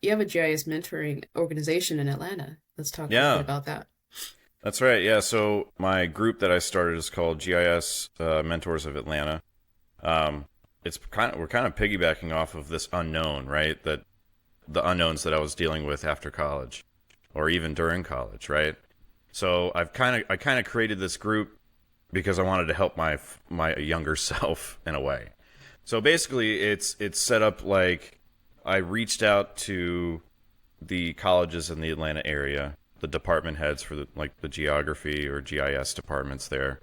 You have a GIS mentoring organization in Atlanta. Let's talk a little bit Yeah, about that. that's right. Yeah, so my group that I started is called GIS Mentors of Atlanta. Um, it's kind of we're kind of piggybacking off of this unknown, right? That the unknowns that I was dealing with after college, or even during college, right? So I kind of created this group because I wanted to help my younger self in a way. So basically, it's set up like I reached out to the colleges in the Atlanta area, the department heads for the geography or GIS departments there,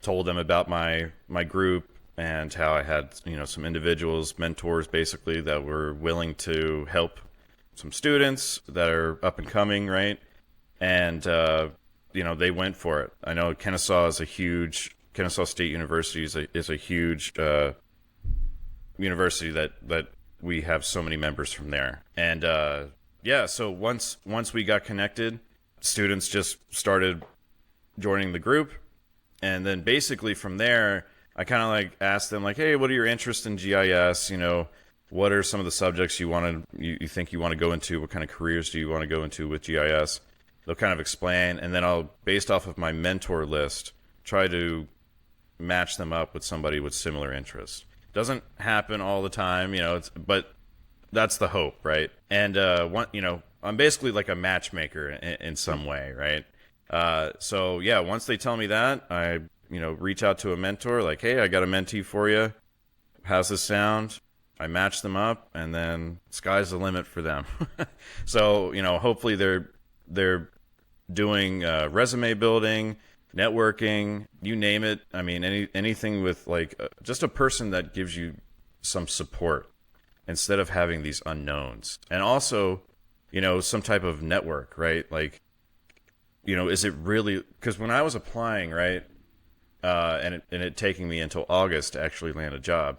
told them about my group and how I had some individuals, mentors basically that were willing to help some students that are up and coming, right? And they went for it. I know Kennesaw State University is a huge university that we have so many members from there. And yeah, so once we got connected, students just started joining the group, and then basically from there, I kind of like asked them like, hey, what are your interests in GIS? What are some of the subjects you think you want to go into? What kind of careers do you want to go into with GIS? They'll kind of explain, and then I'll, based off of my mentor list, try to match them up with somebody with similar interests. Doesn't happen all the time, but that's the hope, right? And I'm basically like a matchmaker in some way, right? So yeah, once they tell me that, I reach out to a mentor, like, hey, I got a mentee for you. How's this sound? I match them up, and then sky's the limit for them. So hopefully they're doing resume building, networking, you name it. I mean, anything with like just a person that gives you some support instead of having these unknowns, and also some type of network, right? Like, is it really, because when I was applying, right, and it taking me until August to actually land a job,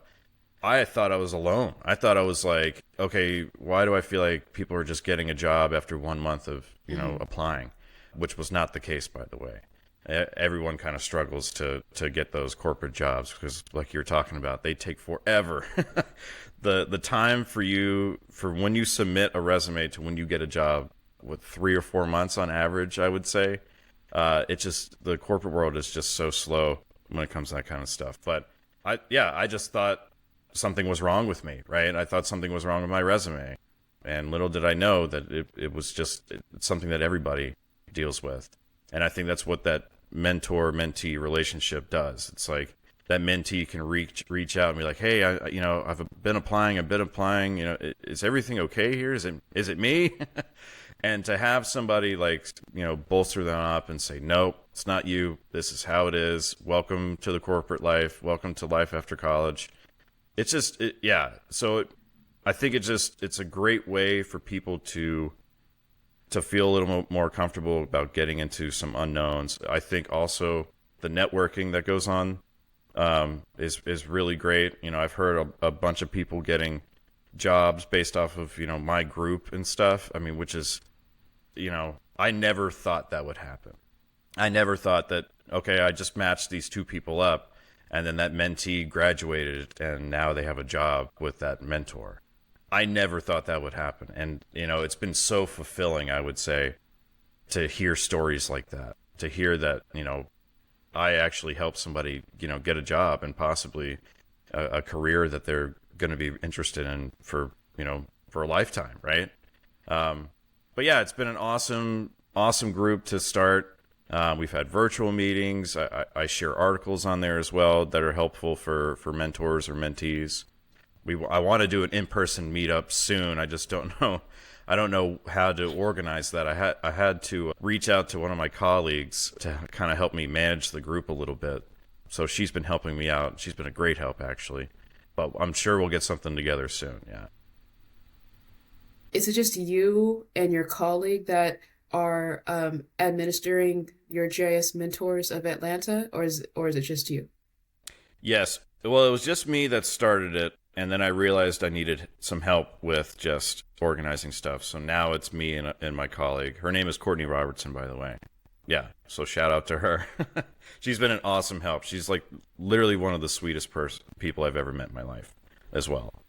I thought I was alone. I thought I was like, okay, why do I feel like people are just getting a job after 1 month of applying, which was not the case, by the way. Everyone kind of struggles to get those corporate jobs because, like you're talking about, they take forever. The time for when you submit a resume to when you get a job, with 3 or 4 months on average, I would say. The corporate world is just so slow when it comes to that kind of stuff. But I just thought something was wrong with me, right? I thought something was wrong with my resume. And little did I know that it was just it's something that everybody deals with. And I think that's what that mentor-mentee relationship does. It's like that mentee can reach out and be like, hey, I've been applying. Is everything okay here? Is it me? And to have somebody like, bolster them up and say, nope, it's not you. This is how it is. Welcome to the corporate life. Welcome to life after college. It's just, yeah. So I think it's a great way for people to feel a little more comfortable about getting into some unknowns. I think also the networking that goes on is really great. I've heard a bunch of people getting jobs based off of my group and stuff. I mean, which is I never thought that would happen. I never thought that, okay, I just matched these two people up, and then that mentee graduated and now they have a job with that mentor. I never thought that would happen. And, it's been so fulfilling, I would say, to hear stories like that, to hear that, I actually helped somebody, get a job and possibly a career that they're going to be interested in for a lifetime, right? But yeah, it's been an awesome group to start. We've had virtual meetings. I share articles on there as well that are helpful for mentors or mentees. I want to do an in-person meetup soon. I just don't know. I don't know how to organize that. I had to reach out to one of my colleagues to kind of help me manage the group a little bit. So she's been helping me out. She's been a great help, actually. But I'm sure we'll get something together soon. Yeah. Is it just you and your colleague that are administering your GIS mentors of Atlanta, or is it just you? Yes. Well, it was just me that started it, and then I realized I needed some help with just organizing stuff. So now it's me and my colleague. Her name is Courtney Robertson, by the way. Yeah, so shout out to her. She's been an awesome help. She's like literally one of the sweetest people I've ever met in my life as well.